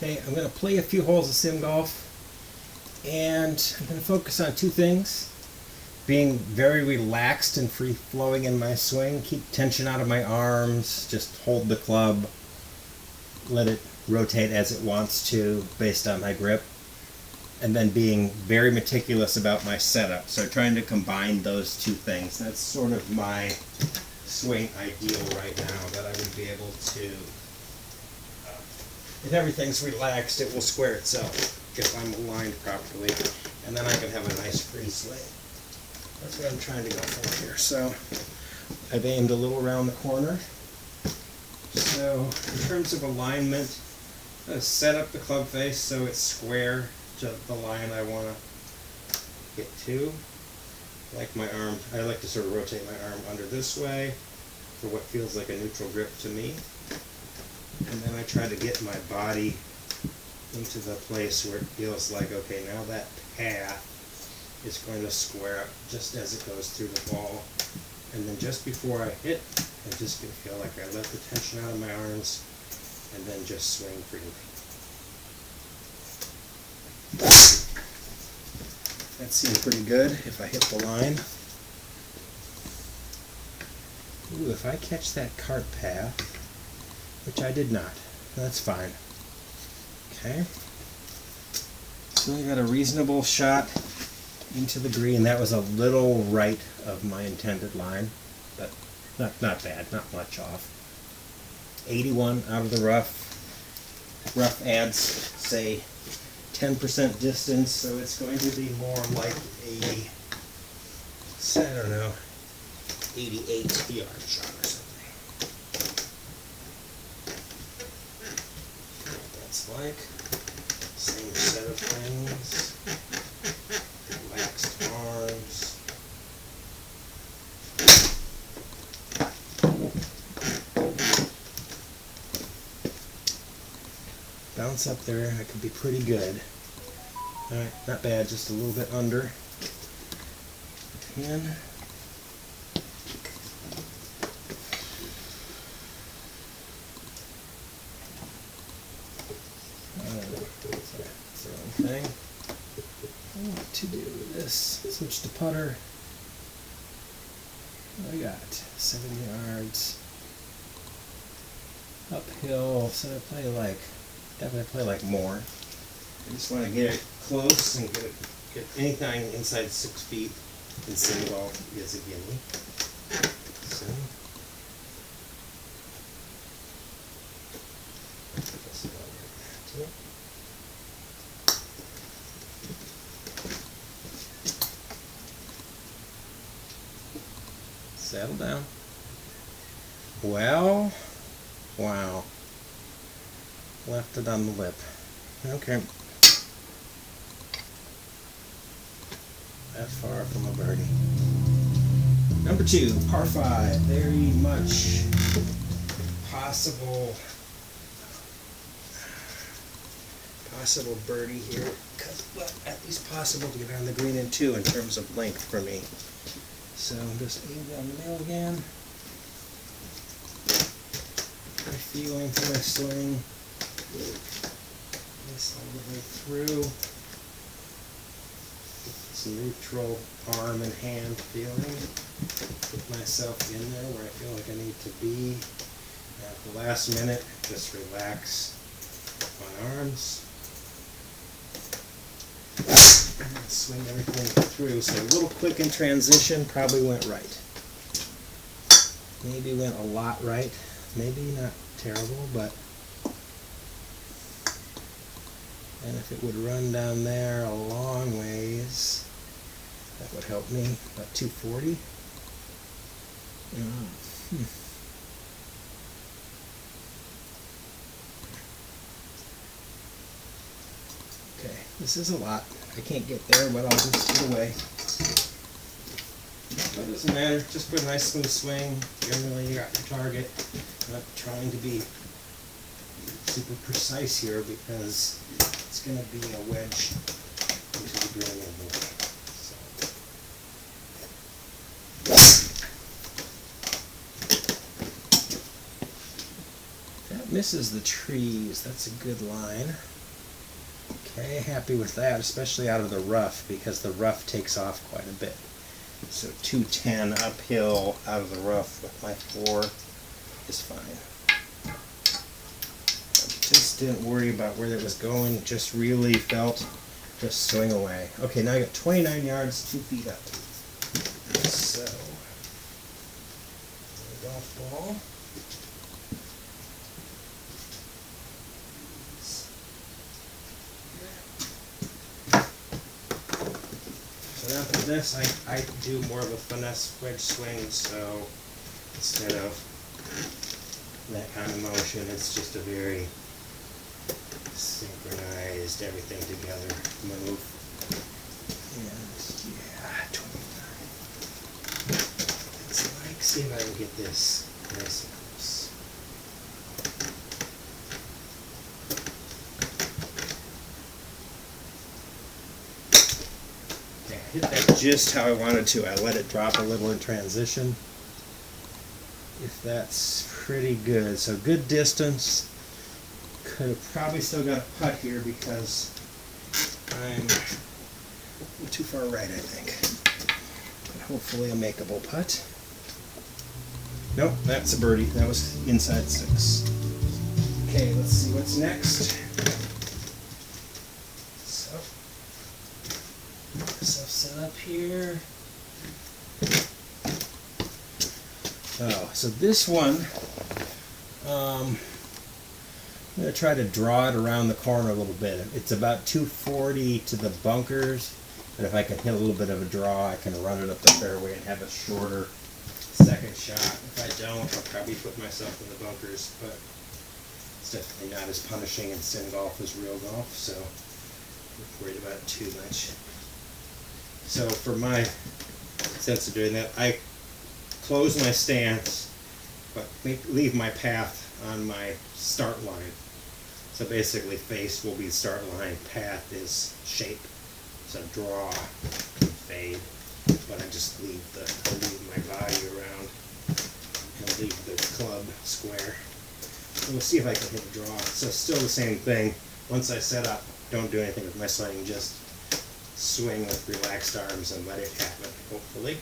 Okay, I'm going to play a few holes of sim golf, and I'm going to focus on two things. Being very relaxed and free-flowing in my swing, keep tension out of my arms, just hold the club, let it rotate as it wants to based on my grip, and then being very meticulous about my setup. So trying to combine those two things. That's sort of my swing ideal right now, that I would be able to, if everything's relaxed, it will square itself if I'm aligned properly, and then I can have a nice free swing. That's what I'm trying to go for here. So I've aimed a little around the corner. So in terms of alignment, I set up the club face so it's square to the line I want to get to. Like my arm, I like to sort of rotate my arm under this way for what feels like a neutral grip to me. And then I try to get my body into the place where it feels like, okay, now that path is going to square up just as it goes through the ball. And then just before I hit, I'm just going to feel like I let the tension out of my arms and then just swing freely. That seemed pretty good if I hit the line. Ooh, if I catch that cart path, which I did not, that's fine. Okay. So I got a reasonable shot into the green. That was a little right of my intended line, but not bad, not much off. 81 out of the rough. Rough adds, say, 10% distance, so it's going to be more like a, I don't know, 88 yard shot or something. What that's like. Same set of things. Relaxed arms. Bounce up there, that could be pretty good. Alright, not bad, just a little bit under. 10. Thing. What to do with this? Switch to putter. What I got? 7 yards. Uphill, so I play like, definitely play like more. I just want to get it close and get anything inside 6 feet in sim golf is a gimme. So, that's about like that. Settle down. Well, wow. Left it on the lip. Okay. That far from a birdie. Number 2, par 5. Very much possible birdie here, well, at least possible to get on the green in 2 in terms of length for me. So just aim down the middle again. My feeling for my swing. This all the way through. This neutral arm and hand feeling. Put myself in there where I feel like I need to be. At the last minute, just relax my arms. And swing everything through. So a little quick in transition, probably went right. Maybe went a lot right. Maybe not terrible, but. And if it would run down there a long ways, that would help me. About 240. Okay, this is a lot. I can't get there, but I'll just get away. But it doesn't matter. Just put a nice smooth swing. Generally, you got your target. I'm not trying to be super precise here because it's going to be a wedge into the green anyway. So. That misses the trees. That's a good line. Okay, happy with that, especially out of the rough, because the rough takes off quite a bit. So 210 uphill out of the rough with my 4 is fine. Just didn't worry about where it was going, just really felt just swing away. Okay, now I got 29 yards, 2 feet up. So, golf ball. So after this, I do more of a finesse wedge swing, so instead of that kind of motion, it's just a very synchronized, everything together move. And yeah, 29. It's like, see if I can get this nice and close. Okay, I hit that just how I wanted to. I let it drop a little in transition. If that's pretty good. So good distance. Could have probably still got a putt here because I'm too far right, I think. But hopefully a makeable putt. Nope, that's a birdie. That was inside 6. Okay, let's see what's next. So, get myself set up here. Oh, so this one, I'm going to try to draw it around the corner a little bit. It's about 240 to the bunkers, but if I can hit a little bit of a draw, I can run it up the fairway and have a shorter second shot. If I don't, I'll probably put myself in the bunkers, but it's definitely not as punishing in sim golf as real golf, so I'm not worried about it too much. So for my sense of doing that, I close my stance, but leave my path on my start line. So basically face will be start line, path is shape. So draw, fade, but I just leave my body around and leave the club square. And we'll see if I can hit a draw. So still the same thing. Once I set up, don't do anything with my swing, just swing with relaxed arms and let it happen, hopefully.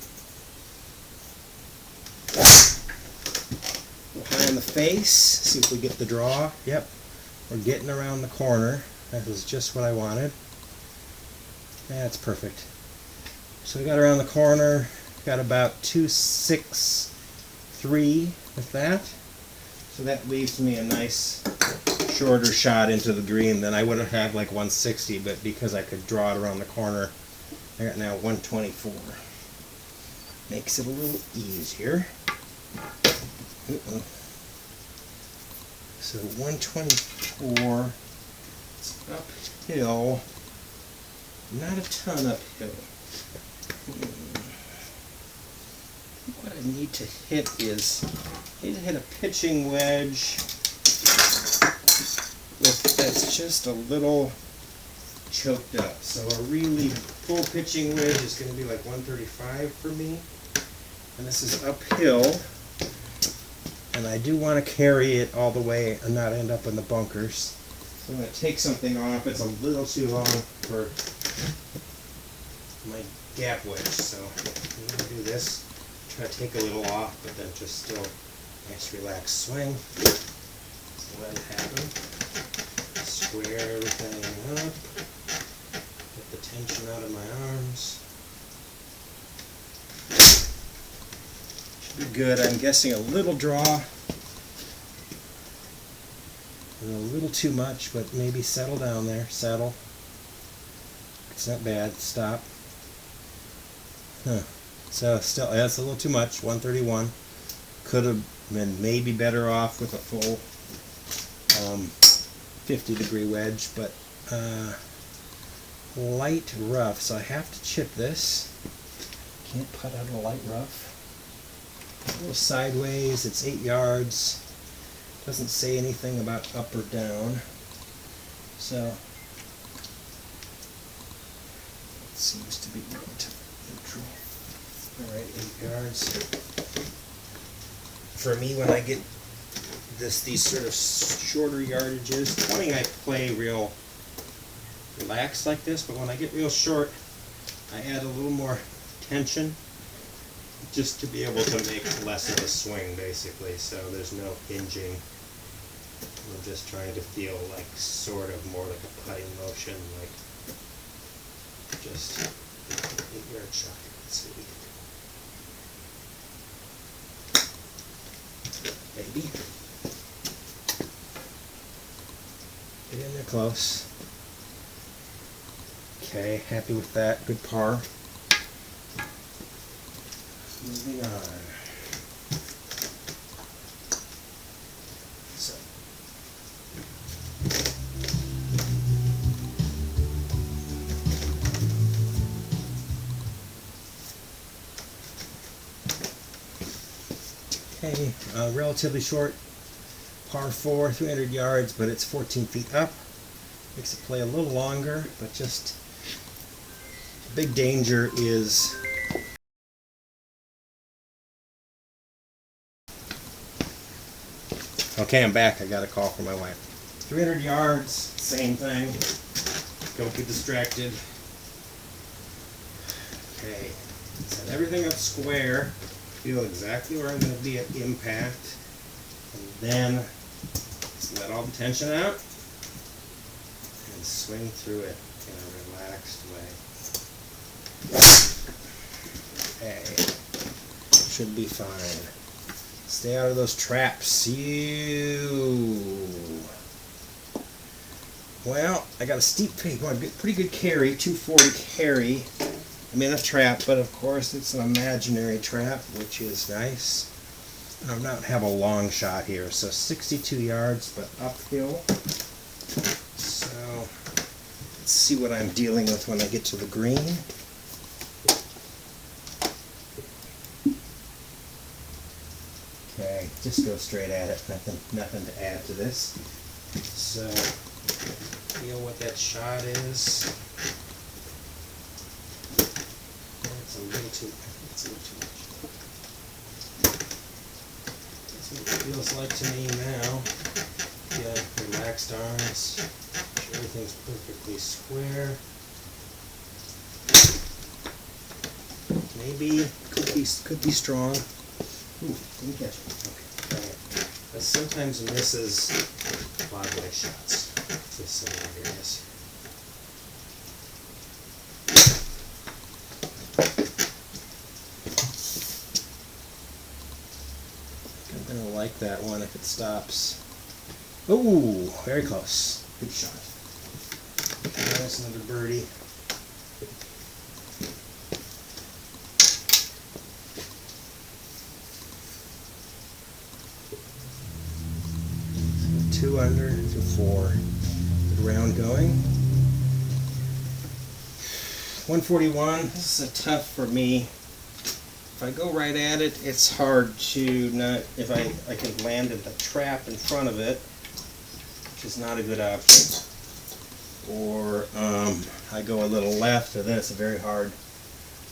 High in the face, see if we get the draw. Yep, we're getting around the corner. That was just what I wanted. That's perfect. So we got around the corner, got about 263 with that. So that leaves me a nice shorter shot into the green than I would have had like 160, but because I could draw it around the corner, I got now 124. Makes it a little easier. So 124, it's uphill, not a ton uphill. What I need to hit is, I need to hit a pitching wedge that's just a little choked up. So a really full pitching wedge is going to be like 135 for me, and this is uphill. And I do want to carry it all the way and not end up in the bunkers. So I'm going to take something off. It's a little too long for my gap wedge. So I'm going to do this. Try to take a little off, but then just still nice relaxed swing. Just let it happen. Square everything up. Get the tension out of my arms. Be good. I'm guessing a little draw, and a little too much, but maybe settle down there. Settle. It's not bad. Stop. Huh. So still, that's a little too much. 131. Could have been maybe better off with a full 50-degree wedge, but light rough. So I have to chip this. Can't putt out a light rough. A little sideways, it's 8 yards. Doesn't say anything about up or down. So it seems to be relatively neutral. Alright, 8 yards. For me, when I get these sort of shorter yardages, 20 I play real relaxed like this, but when I get real short, I add a little more tension just to be able to make less of a swing, basically, so there's no hinging. I'm just trying to feel like sort of more like a putting motion, like just 8-yard shot. Let's see what we can do. Maybe. Get in there close. Okay, happy with that. Good par. Moving on. So. Okay, relatively short par 4, 300 yards, but it's 14 feet up. Makes it play a little longer, but just the big danger is okay, I'm back. I got a call from my wife. 300 yards, same thing. Don't get distracted. Okay, set everything up square. Feel exactly where I'm going to be at impact. And then just let all the tension out and swing through it in a relaxed way. Okay, should be fine. Stay out of those traps. Well, I got a steep fade going. Pretty good carry, 240 carry. I'm in a trap, but of course it's an imaginary trap, which is nice. I'm not have a long shot here, so 62 yards, but uphill. So let's see what I'm dealing with when I get to the green. Okay, just go straight at it. Nothing to add to this. So feel what that shot is. It's a little too much. That's what it feels like to me now. Yeah, relaxed arms. Everything's perfectly square. Maybe could be strong. Ooh, didn't catch it. Okay, alright. But sometimes misses Broadway shots. Just some areas. I'm gonna like that one if it stops. Ooh, very close. Good shot. That's another birdie. So 2 under to 4. Good round going. 141. This is a tough for me. If I go right at it, it's hard to not, if I can land in the trap in front of it, which is not a good option. Or I go a little left, or then it's a very hard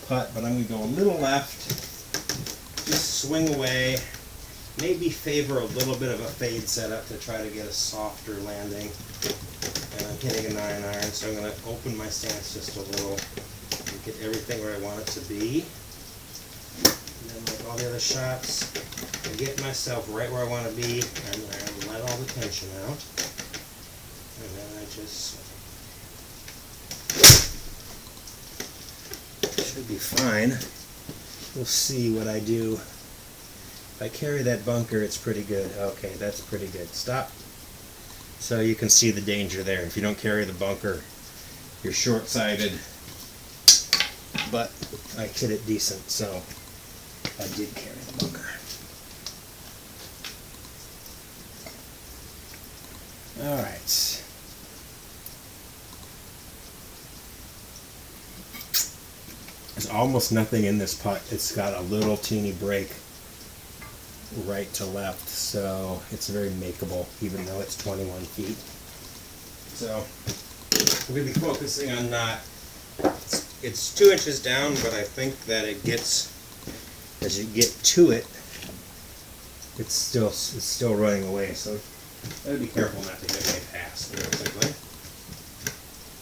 putt, but I'm going to go a little left, just swing away, maybe favor a little bit of a fade setup to try to get a softer landing. And I'm hitting a 9-iron, so I'm going to open my stance just a little and get everything where I want it to be. And then like all the other shots, I get myself right where I want to be, and I let all the tension out. And then I just should be fine. We'll see what I do. If I carry that bunker, it's pretty good. Okay, that's pretty good. Stop. So you can see the danger there. If you don't carry the bunker, you're short-sighted. But I hit it decent, so I did carry the bunker. All right. There's almost nothing in this putt. It's got a little teeny break right to left, so it's very makeable, even though it's 21 feet. So we're going to be focusing on not, it's 2 inches down, but I think that it gets, as you get to it, it's still running away, so gotta be careful not to hit way past, basically.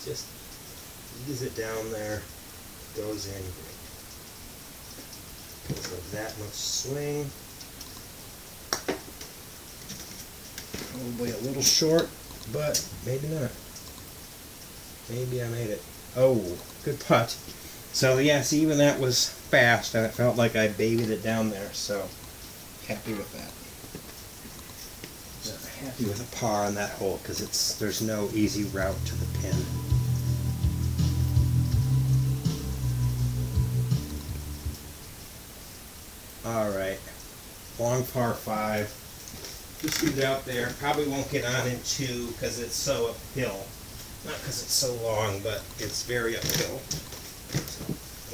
Just babies it down there, goes in great. Goes with that much swing. Probably a little short, but maybe not. Maybe I made it. Oh, good putt. So yeah, see, even that was fast, and it felt like I babied it down there, so happy with that. Happy with a par on that hole, because there's no easy route to the pin. Alright, long par 5. Just leave it out there. Probably won't get on in 2 because it's so uphill. Not because it's so long, but it's very uphill.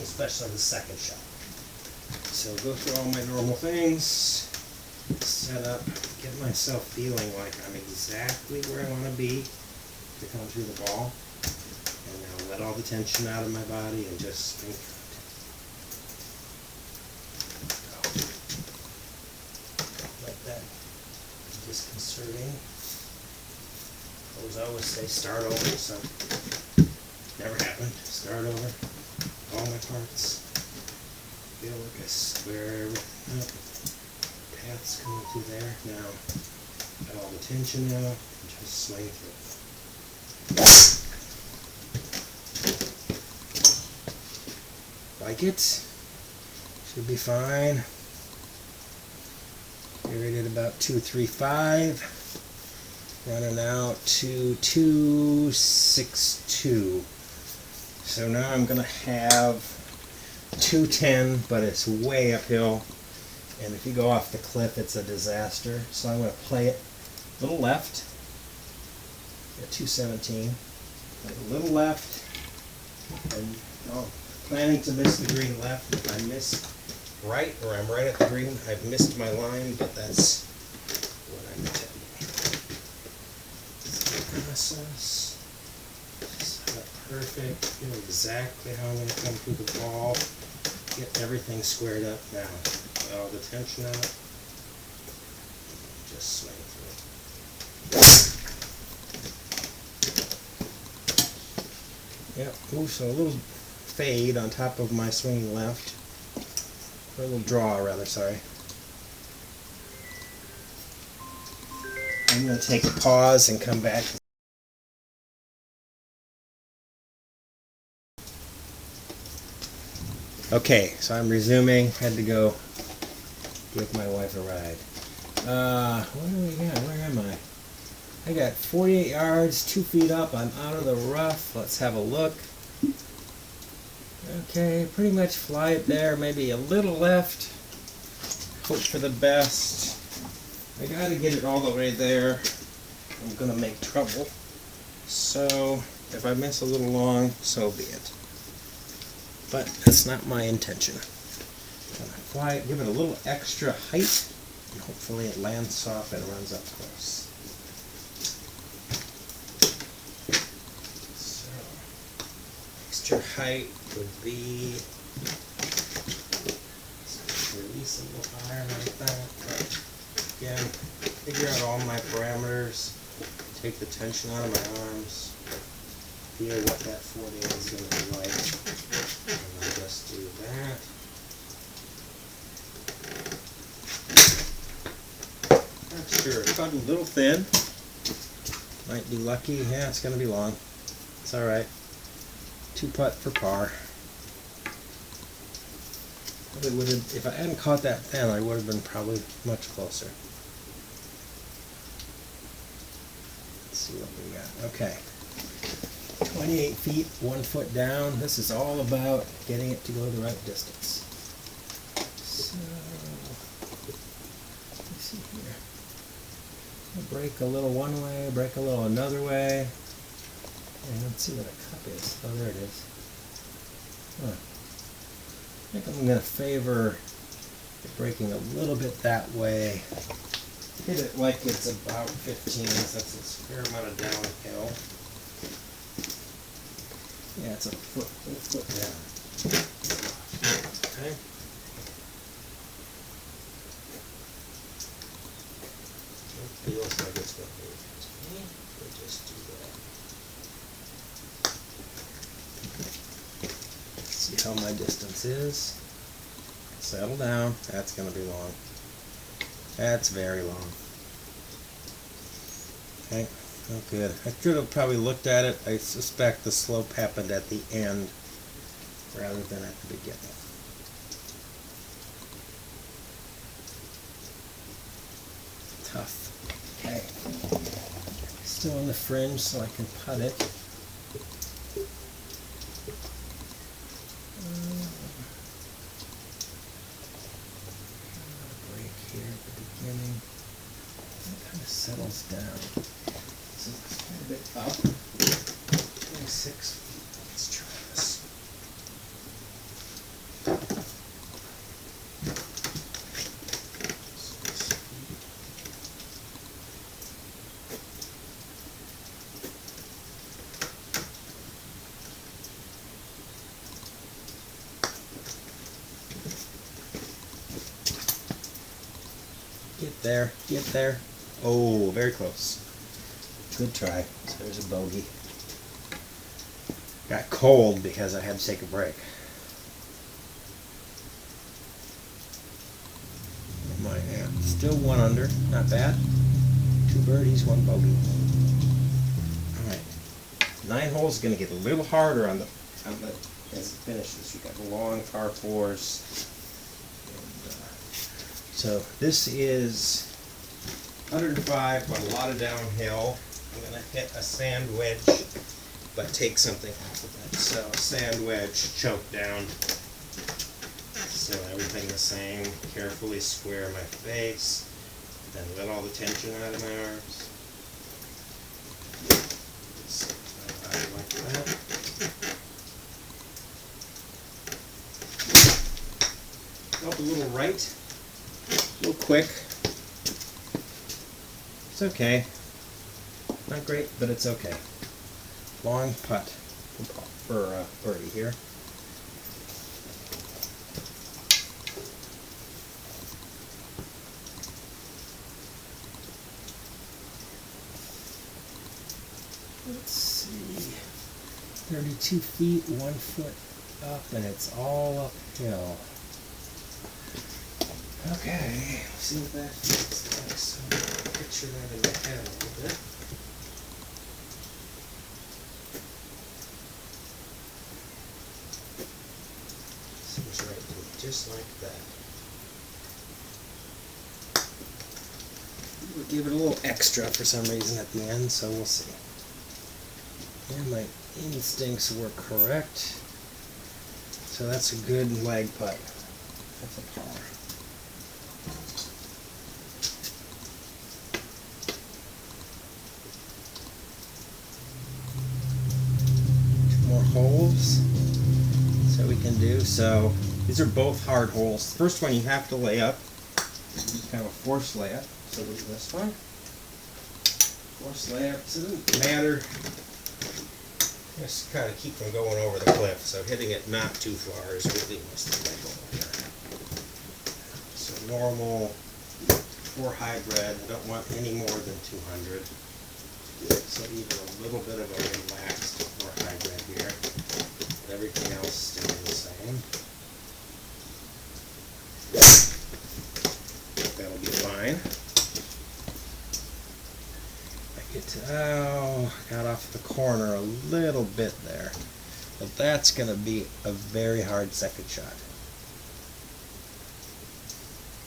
Especially the second shot. So go through all my normal things, set up, get myself feeling like I'm exactly where I want to be to come through the ball. And now let all the tension out of my body and just think. Let that be disconcerting. As I always say, start over, so never happened. Start over. All my parts. Feel like I square everything up. Path's coming through there. Now, got all the tension out, and just swing through. Like it. Should be fine. Carried at about 235. Running out to 262. So now I'm going to have 210, but it's way uphill. And if you go off the cliff, it's a disaster. So I'm going to play it a little left at 217. A little left. And planning to miss the green left. If I miss right, or I'm right at the green, I've missed my line, but that's what I'm intending. Process. Set up perfect. Feel exactly how I'm going to come through the ball. Get everything squared up now. Let all the tension out. Just swing through. Yep. Ooh, so a little fade on top of my swinging left. Or a little draw, rather, sorry. I'm going to take a pause and come back. Okay, so I'm resuming. Had to go give my wife a ride. What do we got? Where am I? I got 48 yards, 2 feet up. I'm out of the rough. Let's have a look. Okay, pretty much fly it there. Maybe a little left. Hope for the best. I gotta get it all the way there. I'm gonna make trouble. So, if I miss a little long, so be it. But that's not my intention. I'm gonna fly it, give it a little extra height, and hopefully it lands soft and runs up close. So, extra height would be, release a little higher like that. But again, figure out all my parameters, take the tension out of my arms, feel what that 40 is going to be like, and I'll just do that. Not sure, it's cut a little thin, might be lucky, yeah, it's going to be long, it's alright, 2 putt for par. Probably would have, if I hadn't caught that thin, I would have been probably much closer. Let's see what we got, okay. 28 feet, 1 foot down. This is all about getting it to go the right distance. So, let's see here. I'll break a little one way, break a little another way. And let's see what a cup is. Oh, there it is. Huh. I think I'm going to favor breaking a little bit that way. Hit it like it's about 15, so that's a fair amount of downhill. Yeah, it's a foot down. Okay. It feels like it's going to move. We'll just do that. how my distance is. Settle down. That's going to be long. That's very long. Okay, oh good. I should have probably looked at it. I suspect the slope happened at the end rather than at the beginning. Tough. Okay. Still in the fringe so I can cut it. Break here at the beginning. It kind of settles down. So it's quite a bit up. 26 feet. Let's try this. Get there, get there. Oh, very close. Good try. So there's a bogey. Got cold because I had to take a break. Still one under, not bad. 2 birdies, 1 bogey. Alright. 9 holes is going to get a little harder on the as it finishes. You've got long par 4s. So this is 105, but a lot of downhill. I'm going to hit a sand wedge, but take something off of it. So sand wedge, choke down. So everything the same. Carefully square my face. Then let all the tension out of my arms. Like that. Up a little right. A little quick. It's okay. Not great, but it's okay. Long putt for birdie here. Let's see. 32 feet, 1 foot up, and it's all uphill. Okay, let's see what that feels like. So picture that in my head a little bit. Seems right to me, just like that. We'll give it a little extra for some reason at the end, so we'll see. And my instincts were correct. So that's a good leg putt. That's a par. Holes so we can do. So these are both hard holes. The first one you have to lay up. It's kind of a forced layup. So do this one. Forced layup. It doesn't matter. Just kind of keep them going over the cliff. So hitting it not too far is really most of my goal here. So normal for hybrid. I don't want any more than 200. So even a little bit of a relaxed or hybrid here. Everything else staying the same. That'll be fine. I get to, got off the corner a little bit there. But that's going to be a very hard second shot.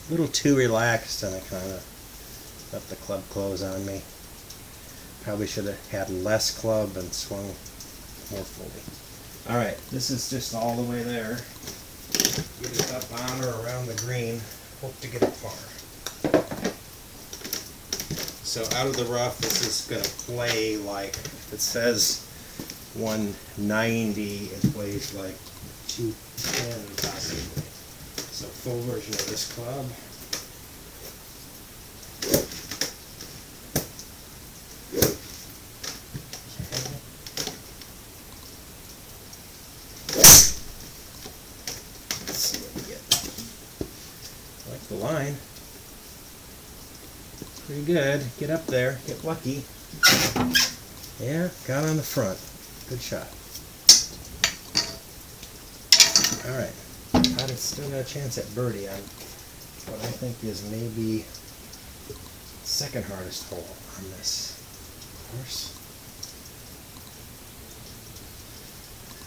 A little too relaxed, and I kind of let the club close on me. Probably should have had less club and swung more fully. Alright, this is just all the way there. Get it up on or around the green. Hope to get it far. So out of the rough, this is going to play like, it says 190, it plays like 210 possibly. So full version of this club. The line. Pretty good. Get up there. Get lucky. Yeah, got on the front. Good shot. Alright, I've still got a chance at birdie on what I think is maybe second hardest hole on this course.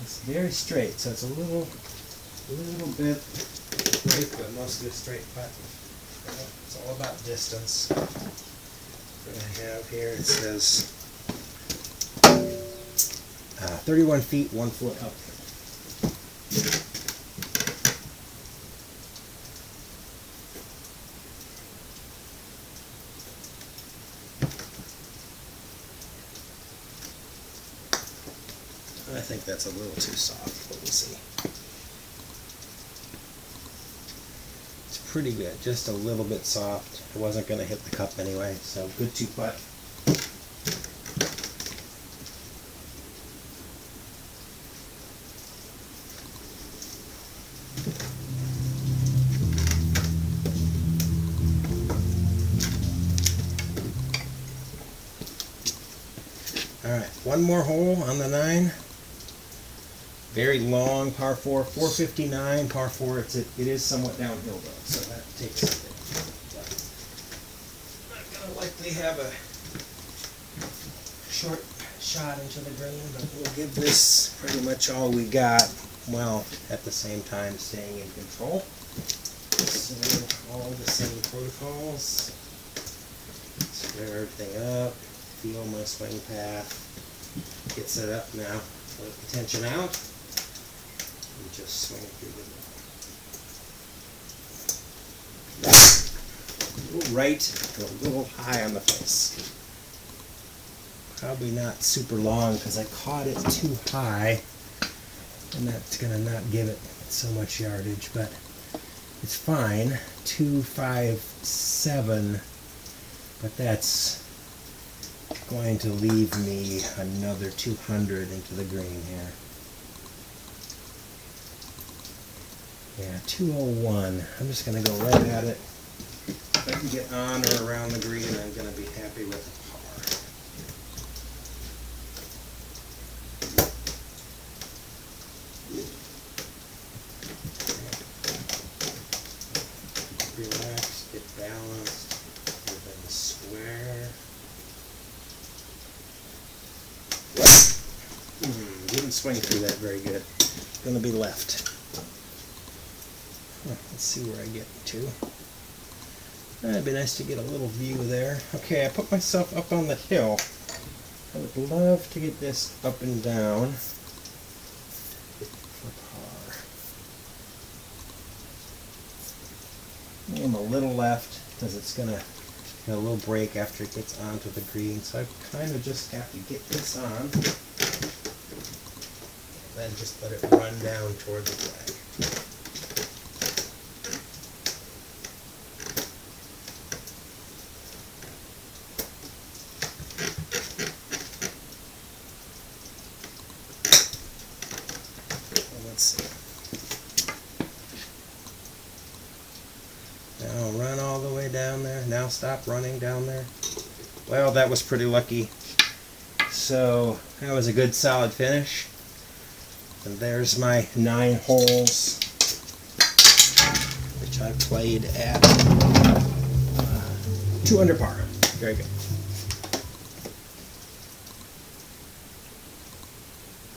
It's very straight, so it's a little bit straight, but mostly a straight putt. It's all about distance. What I have here, it says 31 feet, 1 foot up. I think that's a little too soft, but we'll see. It's pretty good, just a little bit soft. It wasn't going to hit the cup anyway, so good 2-putt. Alright, one more hole on the 9. Very long par 4, 459 par 4. It is somewhat downhill though, so that takes a bit. I'm gonna likely have a short shot into the green, but we'll give this pretty much all we got, while at the same time staying in control. So all the same protocols. Square everything up, feel my swing path, get set up now. Let the tension out. Just swing it through the middle. A little right, and a little high on the face. Probably not super long because I caught it too high, and that's going to not give it so much yardage, but it's fine. 257, but that's going to leave me another 200 into the green here. Yeah, 201. I'm just going to go right at it. If I can get on or around the green, I'm going to be happy with a par. Relax, get balanced, everything square. Didn't swing through that very good. Going to be left. Let's see where I get to. It'd be nice to get a little view there. Okay, I put myself up on the hill. I would love to get this up and down for par. Aim a little left because it's going to get a little break after it gets onto the green. So I kind of just have to get this on. Then just let it run down toward the flag. Let's see. Now run all the way down there. Now stop running down there. Well, that was pretty lucky. So that was a good solid finish. And there's my 9 holes, which I played at 2 under par. Very good.